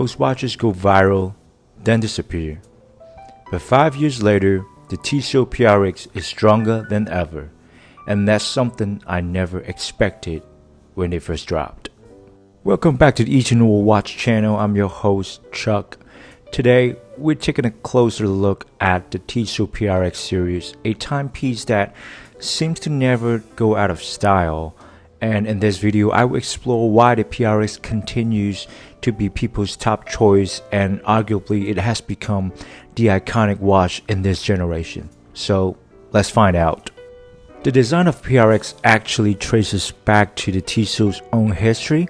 Most watches go viral, then disappear. But 5 years later, the Tissot PRX is stronger than ever, and that's something I never expected when they first dropped. Welcome back to the Each and All Watch channel. I'm your host, Chuck. Today, we're taking a closer look at the Tissot PRX series, a timepiece that seems to never go out of style. And in this video, I will explore why the PRX continues to be people's top choice, and arguably it has become the iconic watch in this generation. So let's find out. The design of PRX actually traces back to the Tissot's own history.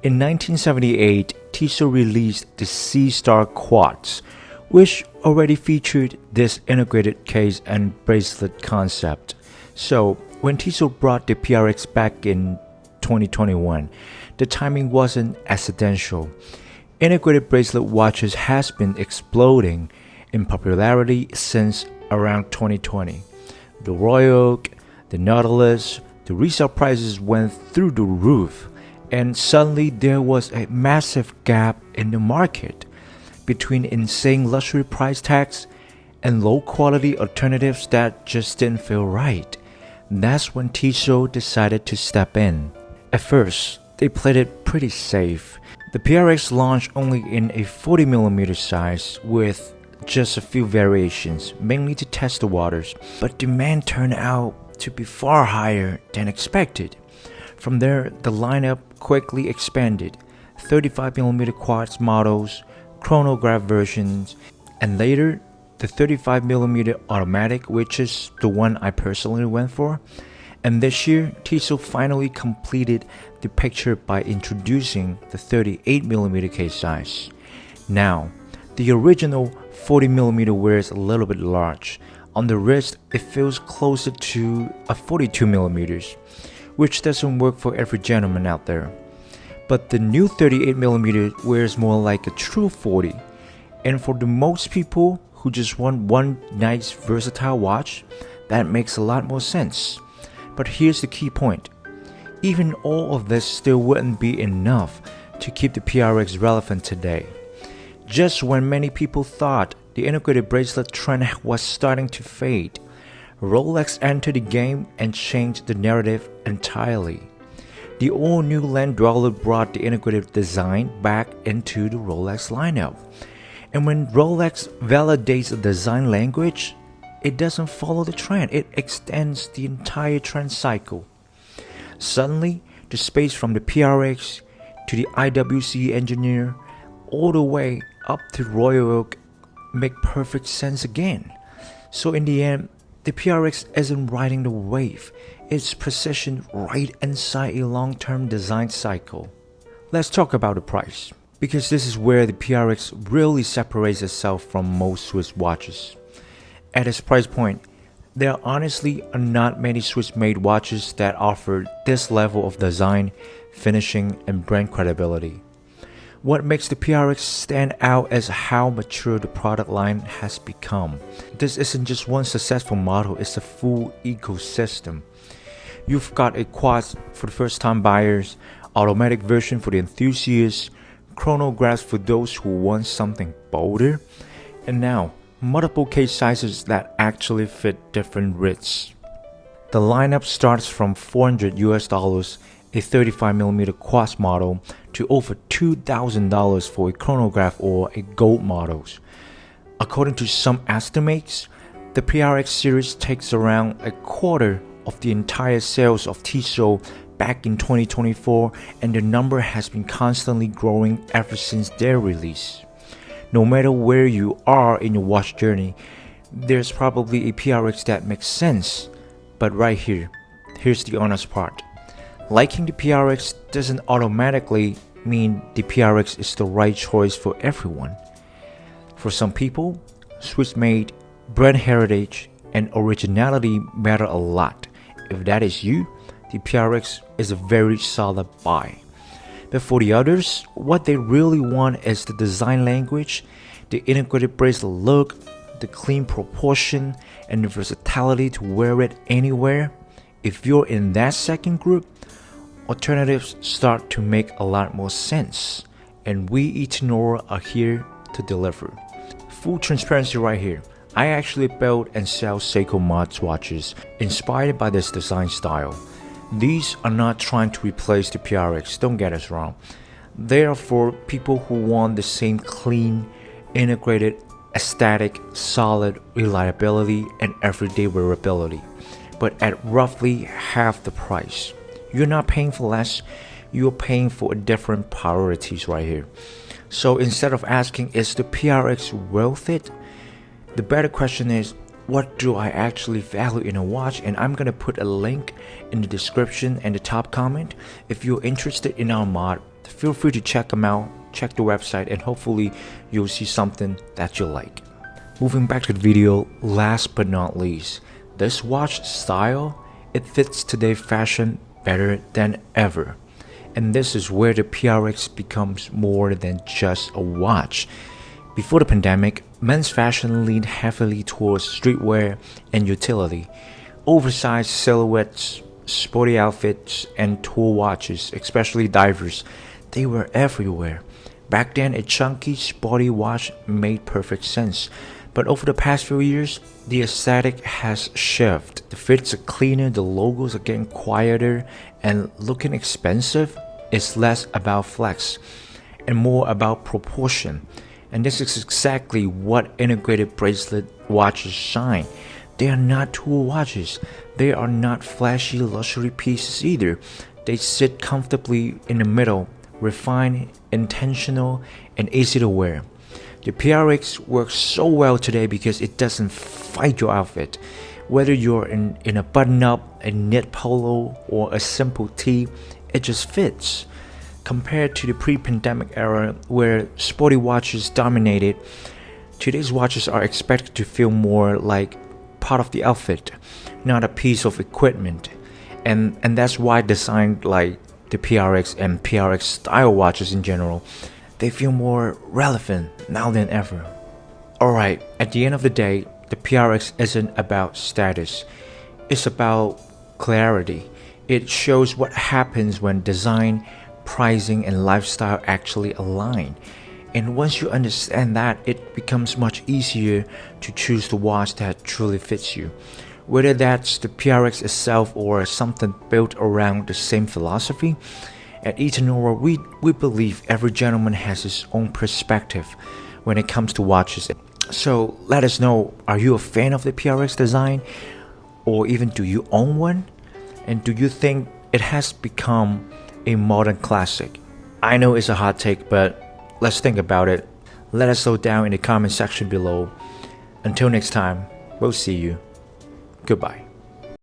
In 1978, Tissot released the C-Star Quartz, which already featured this integrated case and bracelet concept. So when Tissot brought the PRX back in 2021, the timing wasn't accidental. Integrated bracelet watches has been exploding in popularity since around 2020. The Royal Oak, the Nautilus, the resale prices went through the roof, and suddenly there was a massive gap in the market between insane luxury price tags and low quality alternatives that just didn't feel right. That's when Tissot decided to step in. At first, they played it pretty safe. The PRX launched only in a 40mm size with just a few variations, mainly to test the waters, but demand turned out to be far higher than expected. From there, the lineup quickly expanded: 35mm quartz models, chronograph versions, and later the 35mm automatic, which is the one I personally went for. And this year, Tissot finally completed the picture by introducing the 38mm case size. Now, the original 40mm wears a little bit large. On the wrist, it feels closer to a 42mm, which doesn't work for every gentleman out there. But the new 38mm wears more like a true 40. And for the most people who just want one nice versatile watch, that makes a lot more sense. But here's the key point. Even all of this still wouldn't be enough to keep the PRX relevant today. Just when many people thought the integrated bracelet trend was starting to fade, Rolex entered the game and changed the narrative entirely. The all-new Land Dweller brought the integrated design back into the Rolex lineup. And when Rolex validates a design language, it doesn't follow the trend, it extends the entire trend cycle. Suddenly, the space from the PRX to the IWC engineer all the way up to Royal Oak make perfect sense again. So in the end, the PRX isn't riding the wave, it's positioned right inside a long-term design cycle. Let's talk about the price, because this is where the PRX really separates itself from most Swiss watches. At its price point, there honestly are not many Swiss-made watches that offer this level of design, finishing, and brand credibility. What makes the PRX stand out is how mature the product line has become. This isn't just one successful model, it's a full ecosystem. You've got a quartz for the first-time buyers, automatic version for the enthusiasts, chronographs for those who want something bolder, and now multiple case sizes that actually fit different wrists. The lineup starts from $400 a 35mm quartz model to over $2,000 for a chronograph or a gold models. According to some estimates, the PRX series takes around a quarter of the entire sales of Tissot back in 2024, and the number has been constantly growing ever since their release. No matter where you are in your watch journey, there's probably a PRX that makes sense. But right here, here's the honest part. Liking the PRX doesn't automatically mean the PRX is the right choice for everyone. For some people, Swiss-made, brand heritage, and originality matter a lot. If that is you, the PRX is a very solid buy. But for the others, what they really want is the design language, the integrated bracelet look, the clean proportion, and the versatility to wear it anywhere. If you're in that second group, alternatives start to make a lot more sense. and we Itinora are here to deliver. Full transparency right here. I actually build and sell Seiko Mods watches inspired by this design style. These are not trying to replace the PRX, don't get us wrong. They are for people who want the same clean, integrated, aesthetic, solid reliability and everyday wearability, but at roughly half the price. You're not paying for less, you're paying for different priorities right here. So instead of asking, is the PRX worth it? The better question is, what do I actually value in a watch? And I'm gonna put a link in the description and the top comment. If you're interested in our mod, feel free to check them out, check the website, and hopefully you'll see something that you like. Moving back to the video, last but not least, this watch style, it fits today's fashion better than ever. And this is where the PRX becomes more than just a watch. Before the pandemic, men's fashion leaned heavily towards streetwear and utility. Oversized silhouettes, sporty outfits, and tour watches, especially divers, they were everywhere. Back then, a chunky, sporty watch made perfect sense. But over the past few years, the aesthetic has shifted. The fits are cleaner, the logos are getting quieter, and looking expensive is less about flex and more about proportion. And this is exactly what integrated bracelet watches shine. They are not tool watches. They are not flashy luxury pieces either. They sit comfortably in the middle, refined, intentional, and easy to wear. The PRX works so well today because it doesn't fight your outfit. Whether you're in a button-up, a knit polo, or a simple tee, it just fits. Compared to the pre-pandemic era where sporty watches dominated, today's watches are expected to feel more like part of the outfit, not a piece of equipment. And that's why designs like the PRX and PRX style watches in general, they feel more relevant now than ever. Alright, at the end of the day, the PRX isn't about status, it's about clarity. It shows what happens when design, pricing, and lifestyle actually align. And once you understand that, it becomes much easier to choose the watch that truly fits you. Whether that's the PRX itself or something built around the same philosophy, at Itinora we believe every gentleman has his own perspective when it comes to watches. So let us know, are you a fan of the PRX design? Or even do you own one? And do you think it has become a modern classic? I know it's a hot take, but let's think about it. Let us know down in the comment section below. Until next time, we'll see you. Goodbye.